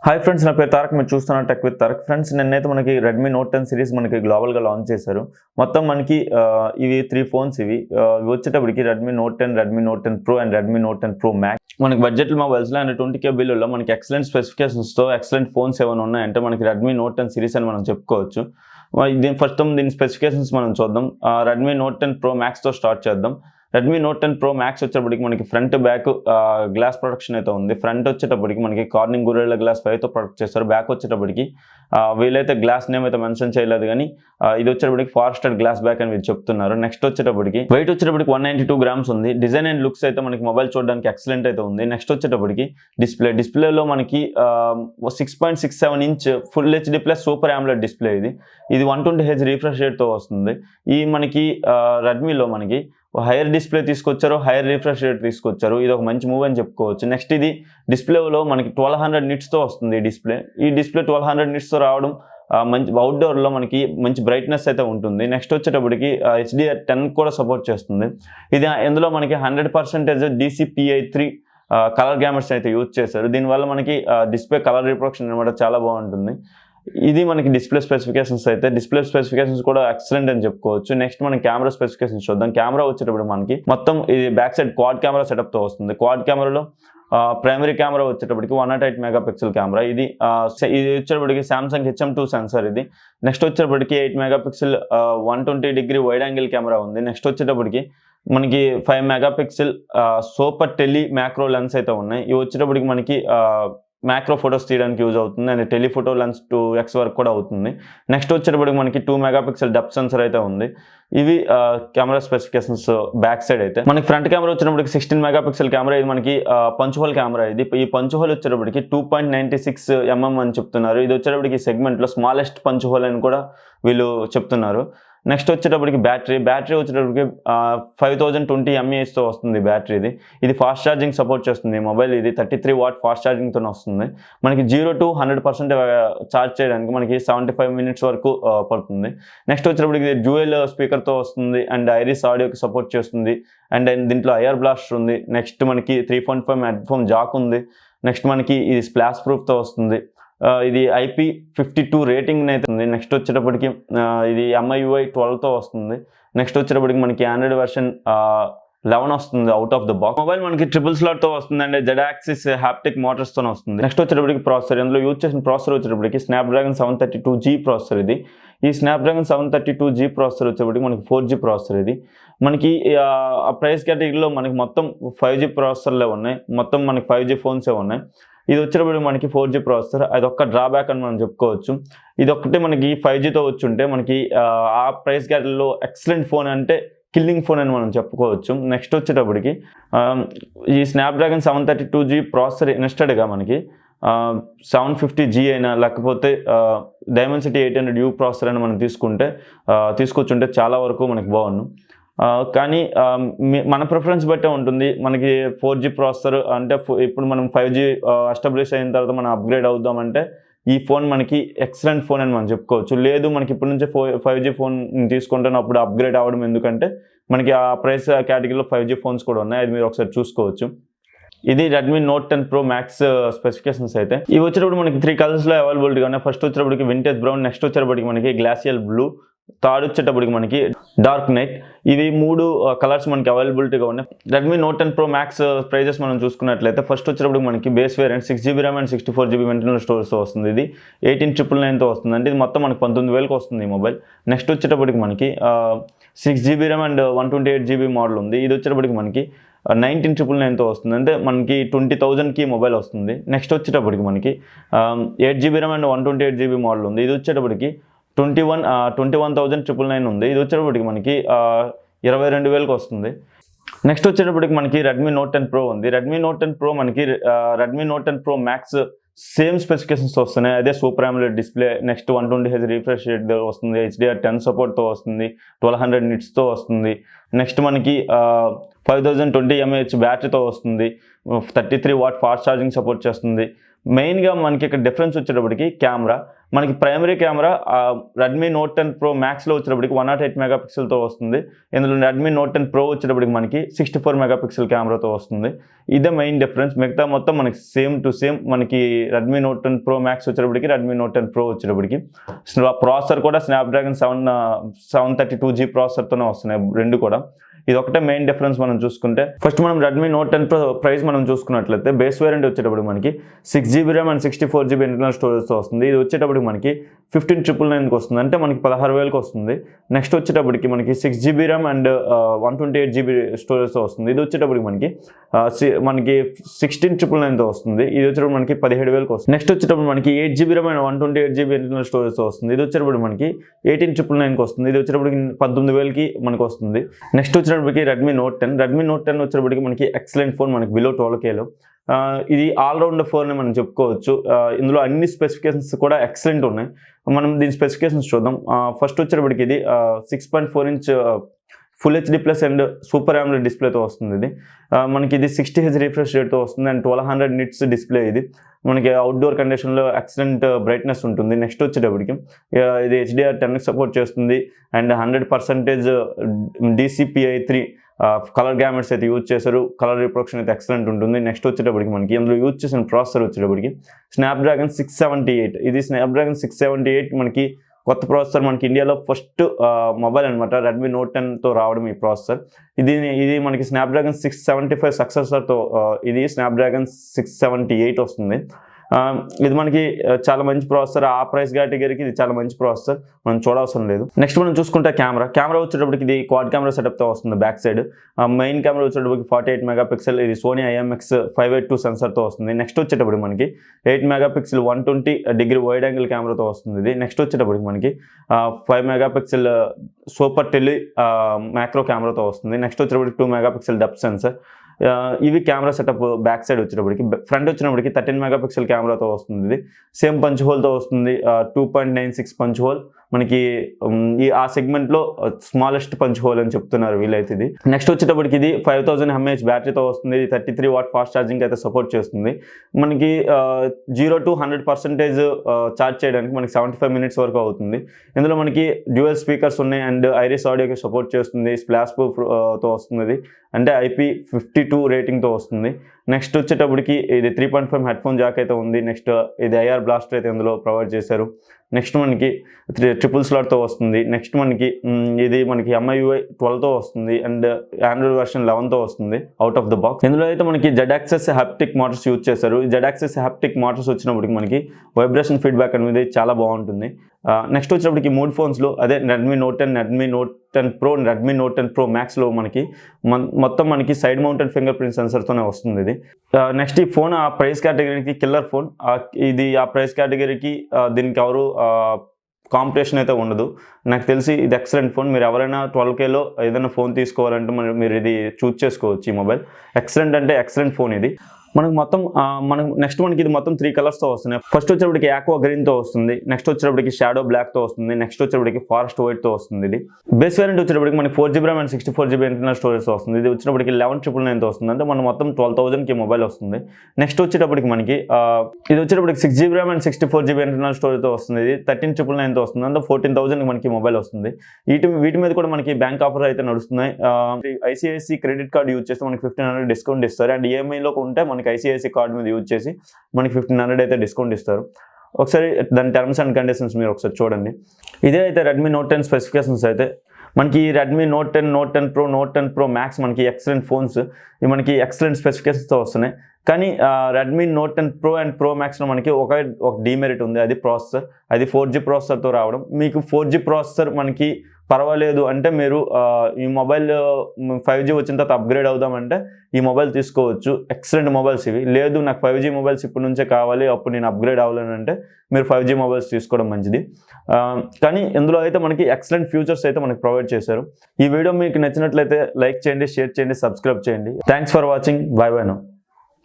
Hi friends, నా పేరు తారక్. మీరు చూస్తున్నారు టెక్ విత్ తారక్. ఫ్రెండ్స్, నిన్నైతే మనకి రెడ్మీ నోట్ 10 సిరీస్ మనకి గ్లోబల్గా లాంచ్ చేశారు. మొత్తం మనకి ఇవి 3 ఫోన్స్. ఇవి వచ్చేటప్పటికి Redmi Note 10, Redmi Note 10 Pro and Redmi Note 10 Pro Max. మనకి బడ్జెట్ మొబైల్స్లో అండ్ 20K బిల్లులో మనకి ఎక్సలెంట్ స్పెసిఫికేషన్స్తో ఎక్సలెంట్ ఫోన్స్ ఏమైనా ఉన్నాయంటే మనకి రెడ్మీ నోట్ 10 సిరీస్ అని మనం చెప్పుకోవచ్చు. దీని స్పెసిఫికేషన్స్ మనం చూద్దాం. రెడ్మీ నోట్ 10 ప్రో మ్యాక్స్తో స్టార్ట్ చేద్దాం. రెడ్మీ నోట్ 10 ప్రో మ్యాక్స్ వచ్చేటప్పటికి మనకి ఫ్రంట్ బ్యాక్ గ్లాస్ ప్రొటెక్షన్ అయితే ఉంది. ఫ్రంట్ వచ్చేటప్పటికి మనకి కార్నింగ్ గొరిల్లా గ్లాస్ 5తో ప్రొటెక్ట్ చేస్తారు. బ్యాక్ వచ్చేటప్పటికి వీళ్ళైతే గ్లాస్ నేమ్ అయితే మెన్షన్ చేయలేదు, కానీ ఇది వచ్చేటప్పటికి ఫారెస్టెడ్ గ్లాస్ బ్యాక్ అని వీళ్ళు చెప్తున్నారు. నెక్స్ట్ వచ్చేటప్పటికి వెయిట్ వచ్చేటప్పటికి 192 గ్రామ్స్ ఉంది. డిజైన్ అండ్ లుక్స్ అయితే మనకి మొబైల్ చూడడానికి ఎక్సలెంట్ అయితే ఉంది. నెక్స్ట్ వచ్చేటప్పటికి డిస్ప్లేలో మనకి 6.67 inch full HD plus super AMOLED display. ఇది 120Hz రిఫ్రెష్ రేట్తో వస్తుంది. ఈ మనకి రెడ్మీలో మనకి హైయర్ డిస్ప్లే తీసుకొచ్చారు, హైయర్ రిఫ్రెష్ రేట్ తీసుకొచ్చారు. ఇది ఒక మంచి మూవ్ అని చెప్పుకోవచ్చు. నెక్స్ట్ ఇది డిస్ప్లేలో మనకి 1200 నిట్స్తో వస్తుంది. ఈ డిస్ప్లే 1200 నిట్స్తో రావడం మంచి అవుట్డోర్లో మనకి మంచి బ్రైట్నెస్ అయితే ఉంటుంది. నెక్స్ట్ వచ్చేటప్పటికి HDR10 కూడా సపోర్ట్ చేస్తుంది. ఇది ఇందులో మనకి 100% DCI-P3 కలర్ గ్యామర్స్ అయితే యూజ్ చేశారు. దీనివల్ల మనకి డిస్ప్లే కలర్ రిప్రొడక్షన్ అనమాట చాలా బాగుంటుంది. ఇది మనకి డిస్ప్లే స్పెసిఫికేషన్స్ కూడా ఎక్సలెంట్ అని చెప్పుకోవచ్చు. నెక్స్ట్ మనం కెమెరా స్పెసిఫికేషన్స్ చూద్దాం. కెమెరా వచ్చేటప్పుడు మనకి మొత్తం ఇది బ్యాక్ సైడ్ క్వాడ్ కెమెరా సెటప్తో వస్తుంది. క్వాడ్ కెమెరాలో ప్రైమరీ కెమెరా వచ్చేటప్పటికి 108 మెగాపిక్సెల్ కెమెరా. ఇది వచ్చేటప్పటికి సామ్సంగ్ HM2 సెన్సార్. ఇది నెక్స్ట్ వచ్చేటప్పటికి 8 మెగాపిక్సెల్ 120° వైడ్ యాంగిల్ కెమెరా ఉంది. నెక్స్ట్ వచ్చేటప్పటికి మనకి 5 megapixel super tele macro lens అయితే ఉన్నాయి. ఇవి వచ్చేటప్పటికి మనకి మ్యాక్రో ఫొటోస్ తీయడానికి యూజ్ అవుతుంది అండ్ టెలిఫోటో లెన్స్ 2x వరకు కూడా అవుతుంది. నెక్స్ట్ వచ్చేటప్పటికి మనకి 2 మెగాపిక్సెల్ డెప్త్ సెన్సర్ అయితే ఉంది. ఇవి కెమెరా స్పెసిఫికేషన్స్ బ్యాక్ సైడ్. అయితే మనకి ఫ్రంట్ కెమెరా వచ్చేటప్పటికి 16 మెగాపిక్సెల్ కెమెరా. ఇది మనకి పంచ్ హోల్ కెమెరా. ఈ పంచ్ హోల్ వచ్చేటప్పటికి 2.96 mm అని చెప్తున్నారు. ఇది వచ్చేటప్పటికి సెగ్మెంట్లో స్మాలెస్ట్ పంచ్ హోల్ అని కూడా వీళ్ళు చెప్తున్నారు. నెక్స్ట్ వచ్చేటప్పటికి బ్యాటరీ వచ్చేటప్పటికి 5020 mAhతో వస్తుంది బ్యాటరీ. ఇది ఫాస్ట్ ఛార్జింగ్ సపోర్ట్ చేస్తుంది. మొబైల్ ఇది 33 వాట్ ఫాస్ట్ ఛార్జింగ్తో వస్తుంది. మనకి 0 to 100% ఛార్జ్ చేయడానికి మనకి 75 మినిట్స్ వరకు పడుతుంది. నెక్స్ట్ వచ్చేటప్పటికి ఇది డ్యూయల్ స్పీకర్తో వస్తుంది అండ్ ఐరిస్ ఆడియోకి సపోర్ట్ చేస్తుంది అండ్ దీంట్లో ఐఆర్ బ్లాస్టర్ ఉంది. నెక్స్ట్ మనకి 3.5 హెడ్ఫోన్ జాక్ ఉంది. నెక్స్ట్ మనకి ఇది స్ప్లాష్ ప్రూఫ్తో వస్తుంది. ఇది IP52 రేటింగ్ అయితే ఉంది. నెక్స్ట్ వచ్చేటప్పటికి ఇది MIUI 12తో వస్తుంది. నెక్స్ట్ వచ్చేటప్పటికి మనకి ఆండ్రాయిడ్ వెర్షన్ 11 వస్తుంది out of the box. Mobile మనకి ట్రిపుల్ స్లాట్తో వస్తుంది అండ్ Z యాక్సిస్ హ్యాప్టిక్ మోటార్స్తో వస్తుంది. నెక్స్ట్ వచ్చేటప్పటికి ప్రాసెసర్. ఇందులో యూజ్ చేసిన ప్రాసెసర్ వచ్చేటప్పటికి స్నాప్డ్రాగన్ 732G ప్రాసెసర్. ఈ స్నాప్డ్రాగన్ 732G ప్రాసెసర్ వచ్చేటప్పటికి మనకి 4G ప్రాసెసర్. ఇది మనకి ఆ ప్రైస్ కేటగిరీలో మనకి మొత్తం 5G ప్రాసెసర్లే ఉన్నాయి. మొత్తం మనకి 5G ఫోన్సే ఉన్నాయి. ఇది వచ్చేటప్పుడు మనకి 4G ప్రాసెసర్. అదొక్క డ్రాబ్యాక్ అని మనం చెప్పుకోవచ్చు. ఇది ఒక్కటే మనకి 5Gతో వచ్చి ఉంటే మనకి ఆ ప్రైస్ కేటగిరీలో ఎక్సలెంట్ ఫోన్ అంటే కిల్లింగ్ ఫోన్ అని మనం చెప్పుకోవచ్చు. నెక్స్ట్ వచ్చేటప్పటికి ఈ స్నాప్డ్రాగన్ 732G ప్రాసెసర్ ఇన్స్టెడ్గా మనకి 750G అయినా లేకపోతే డైమెన్సిటీ 800U ప్రాసెసర్ అని మనం తీసుకొచ్చుంటే చాలా వరకు మనకి బాగుండు. కానీ మన ప్రిఫరెన్స్ బట్టే ఉంటుంది. మనకి 4G ప్రాసెసర్ అంటే ఇప్పుడు మనం 5G ఎస్టాబ్లిష్ అయిన తర్వాత మనం అప్గ్రేడ్ అవుదామంటే ఈ ఫోన్ మనకి ఎక్సలెంట్ ఫోన్ అని మనం చెప్పుకోవచ్చు. లేదు మనకి ఇప్పటి నుంచే 5G ఫోన్ తీసుకుంటాను అప్పుడు అప్గ్రేడ్ అవ్వడం ఎందుకంటే మనకి ఆ ప్రైస్ కేటగిరీలో 5G ఫోన్స్ కూడా ఉన్నాయి. అది మీరు ఒకసారి చూసుకోవచ్చు. ఇది Redmi Note 10 Pro max specifications. అయితే ఇవి వచ్చేటప్పుడు మనకి 3 కలర్స్లో అవైలబిలిటీగా ఉన్నాయి. ఫస్ట్ వచ్చేటప్పటికి వింటేజ్ బ్రౌన్, నెక్స్ట్ వచ్చేటప్పటికి మనకి గ్లాసియల్ బ్లూ, థర్డ్ వచ్చేటప్పటికి మనకి డార్క్ నైట్. ఇవి 3 కలర్స్ మనకి అవైలబిలిటీగా ఉన్నాయి. Redmi Note 10 Pro Max prices మనం చూసుకున్నట్లయితే ఫస్ట్ వచ్చేటప్పటికి మనకి base variant 6GB RAM and 64GB internal స్టోరేజ్తో వస్తుంది. ఇది 18,999తో వస్తుంది. అంటే ఇది మొత్తం మనకి 19,000కి వస్తుంది ఈ మొబైల్. నెక్స్ట్ వచ్చేటప్పటికి మనకి 6GB RAM and 128GB model ఉంది. ఇది వచ్చేటప్పటికి మనకి 19,999తో వస్తుంది. అంటే మనకి 20,000కి మొబైల్ వస్తుంది. నెక్స్ట్ వచ్చేటప్పటికి మనకి 8GB RAM and 128GB model ఉంది. ఇది వచ్చేటప్పటికి 21,999 ఉంది. ఇది వచ్చేటప్పటికి మనకి 22,000కి వస్తుంది. నెక్స్ట్ వచ్చేటప్పటికి మనకి రెడ్మీ నోట్ 10 ప్రో ఉంది. రెడ్మీ నోట్ 10 ప్రో మనకి Redmi Note 10 Pro max same specifications వస్తున్నాయి. అదే super AMOLED display, next 120Hz refresh rate వస్తుంది, HDR10 సపోర్ట్తో వస్తుంది, 1200 నిట్స్తో వస్తుంది. నెక్స్ట్ మనకి 5020 mAh బ్యాటరీతో వస్తుంది, 33 వాట్ ఫాస్ట్ ఛార్జింగ్ సపోర్ట్ చేస్తుంది. మెయిన్గా మనకి ఇక్కడ డిఫరెన్స్ వచ్చేటప్పటికి కెమెరా. మనకి primary camera Redmi Note 10 Pro మ్యాక్స్లో వచ్చేటప్పటికి 108 మెగాపిక్సెల్తో వస్తుంది. ఇందులో రెడ్మీ నోట్ 10 ప్రో వచ్చేటప్పటికి మనకి 64 మెగాపిక్సెల్ కెమెరాతో వస్తుంది. ఇదే మెయిన్ డిఫరెన్స్. మిగతా మొత్తం మనకి సేమ్ టు సేమ్. మనకి రెడ్మీ నోట్ 10 ప్రో మ్యాక్స్ వచ్చేటప్పటికి రెడ్మీ నోట్ 10 ప్రో వచ్చేటప్పటికి ప్రాసెసర్ కూడా స్నాప్డ్రాగన్ 732G ప్రాసెసర్తోనే వస్తున్నాయి రెండు కూడా. ఇది ఒకటే మెయిన్ డిఫరెన్స్ మనం చూసుకుంటే. ఫస్ట్ మనం రెడ్మీ నోట్ 10 ప్రో ప్రైస్ మనం చూసుకున్నట్లయితే బేస్ వేరియంట్ వచ్చేటప్పుడు మనకి 6GB RAM and 64GB internal స్టోరేజ్తో వస్తుంది. ఇది వచ్చేటప్పుడు మనకి 15,999కి వస్తుంది, అంటే మనకి 16,000కి వస్తుంది. నెక్స్ట్ వచ్చేటప్పటికి మనకి 6GB ర్యామ్ అండ్ 128GB స్టోరేజ్తో వస్తుంది. ఇది వచ్చేటప్పటికి మనకి 16,999తో వస్తుంది. ఇది వచ్చేటప్పుడు మనకి 17,000కి వస్తుంది. నెక్స్ట్ వచ్చేటప్పుడు మనకి 8GB RAM and 128GB internal స్టోరేజ్తో వస్తుంది. ఇది వచ్చేటప్పుడు మనకి 18,999కి వస్తుంది. ఇది వచ్చేటప్పటికి 19,000కి మనకు వస్తుంది. నెక్స్ట్ వచ్చేటప్పటికి రెడ్మీ నోట్ 10 వచ్చేటప్పటికి మనకి ఎక్సలెంట్ ఫోన్, మనకి బిలో 12Kలో. ఇది ఆల్రౌండర్ ఫోన్ అని మనం చెప్పుకోవచ్చు. ఇందులో అన్ని స్పెసిఫికేషన్స్ కూడా ఎక్సలెంట్ ఉన్నాయి. మనం దీని స్పెసిఫికేషన్స్ చూద్దాం. ఫస్ట్ వచ్చేటప్పటికి ఇది 6.4 inch full HD plus and super AMOLED డిస్ప్లేతో వస్తుంది. ఇది మనకి ఇది 60Hz రిఫ్రెష్ రేట్తో వస్తుంది అండ్ 1200 నిట్స్ డిస్ప్లే. ఇది మనకి అవుట్డోర్ కండిషన్లో ఎక్సలెంట్ బ్రైట్నెస్ ఉంటుంది. నెక్స్ట్ వచ్చేటప్పటికి ఇది HDR10కి సపోర్ట్ చేస్తుంది అండ్ 100% DCPI3 కలర్ గ్యామెట్స్ అయితే యూజ్ చేశారు. కలర్ రిప్రొడక్షన్ అయితే ఎక్సలెంట్ ఉంటుంది. నెక్స్ట్ వచ్చేటప్పటికి మనకి అందులో యూజ్ చేసిన ప్రాసెసర్ వచ్చేటప్పటికి స్నాప్డ్రాగన్ 678. ఇది స్నాప్డ్రాగన్ 678 మనకి కొత్త ప్రాసెసర్. మనకి ఇండియాలో ఫస్ట్ మొబైల్ అనమాట రెడ్మీ నోట్ 10తో రావడం ఈ ప్రాసెసర్. ఇది మనకి స్నాప్డ్రాగన్ 675 సక్సెసర్తో ఇది స్నాప్డ్రాగన్ 678 వస్తుంది. ఇది మనకి చాలా మంచి ప్రాసెసర్. ఆ ప్రైస్ కేటగిరీకి ఇది చాలా మంచి ప్రాసెసర్, మనం చూడవసరం లేదు. నెక్స్ట్ మనం చూసుకుంటే కెమెరా వచ్చేటప్పటికి ఇది క్వాడ్ కెమెరా సెటప్తో వస్తుంది. బ్యాక్ సైడ్ మెయిన్ కెమెరా వచ్చేటప్పటికి 48 మెగాపిక్సెల్. ఇది సోనీ IMX582 సెన్సర్తో వస్తుంది. నెక్స్ట్ వచ్చేటప్పుడు మనకి 8 మెగాపిక్సెల్ 120° వైడ్ యాంగిల్ కెమెరాతో వస్తుంది. ఇది నెక్స్ట్ వచ్చేటప్పటికి మనకి 5 మెగాపిక్సెల్ సూపర్ టెలి మ్యాక్రో కెమెరాతో వస్తుంది. నెక్స్ట్ వచ్చేటప్పటికి 2 మెగాపిక్సెల్ డెప్త్ సెన్సర్. ఇవి కెమెరా సెటప్. బ్యాక్ సైడ్ వచ్చేటప్పటికి ఫ్రంట్ వచ్చినప్పటికి 13 మెగాపిక్సెల్ కెమెరాతో వస్తుంది. ఇది సేమ్ పంచ్ హోల్తో వస్తుంది. 2.96 పంచ్ హోల్ మనకి ఆ సెగ్మెంట్లో స్మాలెస్ట్ పంచ్ హోల్ అని చెప్తున్నారు వీళ్ళైతే. ఇది నెక్స్ట్ వచ్చేటప్పటికి ఇది 5000 mAh బ్యాటరీతో వస్తుంది. 33 వాట్ ఫాస్ట్ ఛార్జింగ్ అయితే సపోర్ట్ చేస్తుంది. మనకి 0 to 100% ఛార్జ్ చేయడానికి మనకి 75 minutes వరకు అవుతుంది. ఇందులో మనకి డ్యూయల్ స్పీకర్స్ ఉన్నాయి అండ్ ఐరిస్ ఆడియోకి సపోర్ట్ చేస్తుంది. స్ప్లాష్ ప్రూఫ్తో వస్తుంది, అంటే IP52 రేటింగ్తో వస్తుంది. నెక్స్ట్ వచ్చేటప్పటికి ఇది 3.5 హెడ్ఫోన్ జాక్ అయితే ఉంది. నెక్స్ట్ ఇది IR బ్లాస్టర్ అయితే ఇందులో ప్రొవైడ్ చేశారు. నెక్స్ట్ మనకి 3 స్లాట్తో వస్తుంది. నెక్స్ట్ మనకి ఇది మనకి MIUI 12తో వస్తుంది అండ్ ఆండ్రాయిడ్ వర్షన్ 11తో వస్తుంది అవుట్ ఆఫ్ ద బాక్స్. ఇందులో అయితే మనకి Z-Axis హ్యాప్టిక్ మోటార్స్ యూజ్ చేశారు. ఈ Z-Axis హ్యాప్టిక్ మోటార్స్ వచ్చినప్పటికి మనకి వైబ్రేషన్ ఫీడ్బ్యాక్ అనేది చాలా బాగుంటుంది. నెక్స్ట్ వచ్చేటప్పటికి 3 ఫోన్స్లో అదే Redmi Note 10, Redmi Note 10 Pro, Redmi Note 10 Pro మ్యాక్స్లో మనకి మొత్తం మనకి సైడ్ మౌంటెడ్ ఫింగర్ ప్రింట్ సెన్సర్తోనే వస్తుంది. ఇది నెక్స్ట్ ఈ ఫోన్ ఆ ప్రైస్ కేటగిరీకి కిల్లర్ ఫోన్. ఇది ఆ ప్రైస్ కేటగిరీకి దీనికి ఎవరు కాంపిటీషన్ అయితే ఉండదు. నాకు తెలిసి ఇది ఎక్సలెంట్ ఫోన్. మీరు ఎవరైనా 12Kలో ఏదైనా ఫోన్ తీసుకోవాలంటే మీరు ఇది చూస్ చేసుకోవచ్చు. ఈ మొబైల్ ఎక్సలెంట్ అంటే ఎక్సలెంట్ ఫోన్ ఇది. నెక్స్ట్ మనకి ఇది మొత్తం 3 కలర్స్తో వస్తున్నాయి. ఫస్ట్ వచ్చేటప్పటికి ఆక్వా గ్రీన్తో వస్తుంది. నెక్స్ట్ వచ్చేటప్పటికి షాడో బ్లాక్తో వస్తుంది. నెక్స్ట్ వచ్చేటప్పటికి ఫారెస్ట్ వైట్తో వస్తుంది. ఇది బేస్ వేరియంట్ వచ్చేటప్పటికి మనకి 4GB RAM and 64GB internal స్టోరేజ్తో వస్తుంది. ఇది వచ్చేటప్పటికి 11,999తో వస్తుంది, అంటే మనం మొత్తం 12,000కి మొబైల్ వస్తుంది. నెక్స్ట్ వచ్చేటప్పటికి మనకి ఇది వచ్చేటప్పటికి 6GB RAM and 64GB internal స్టోరేజ్తో వస్తుంది. ఇది 13,999తో వస్తుంది, అంటే 14,000కి మనకి మొబైల్ వస్తుంది. వీటి మీద కూడా మనకి బ్యాంక్ ఆఫర్ అయితే నడుస్తున్నాయి. ICICI క్రెడిట్ కార్డ్ యూజ్ చేస్తే మనకి 1,500 డిస్కౌంట్ ఇస్తారు అండ్ EMIలో ఉంటే మనకి ICICI కార్డ్ మీద యూజ్ చేసి మనకి 1,500 అయితే డిస్కౌంట్ ఇస్తారు. ఒకసారి దాని టర్మ్స్ అండ్ కండిషన్స్ మీరు ఒకసారి చూడండి. ఇదే అయితే రెడ్మీ నోట్ 10 స్పెసిఫికేషన్స్ అయితే మనకి Redmi Note 10, Note 10 Pro, Note 10 Pro Max మనకి ఎక్సలెంట్ ఫోన్స్. ఇవి మనకి ఎక్సలెంట్ స్పెసిఫికేషన్స్తో వస్తున్నాయి. కానీ Redmi Note 10 Pro and Pro మ్యాక్స్లో మనకి ఒక డీమెరిట్ ఉంది. అది ప్రాసెసర్. అది 4G ప్రాసెసర్తో రావడం. మీకు 4G ప్రాసెసర్ మనకి పర్వాలేదు అంటే మీరు ఈ మొబైల్ 5G వచ్చిన తర్వాత అప్గ్రేడ్ అవుదామంటే ఈ మొబైల్ తీసుకోవచ్చు. ఎక్సలెంట్ మొబైల్స్ ఇవి. లేదు నాకు 5G మొబైల్స్ ఇప్పటి నుంచే కావాలి, అప్పుడు నేను అప్గ్రేడ్ అవ్వాలని అంటే మీరు 5G మొబైల్స్ తీసుకోవడం మంచిది. కానీ ఇందులో అయితే మనకి ఎక్సలెంట్ ఫ్యూచర్స్ అయితే మనకి ప్రొవైడ్ చేశారు. ఈ వీడియో మీకు నచ్చినట్లయితే లైక్ చేయండి, షేర్ చేయండి, సబ్స్క్రైబ్ చేయండి. Thanks for watching. By by now.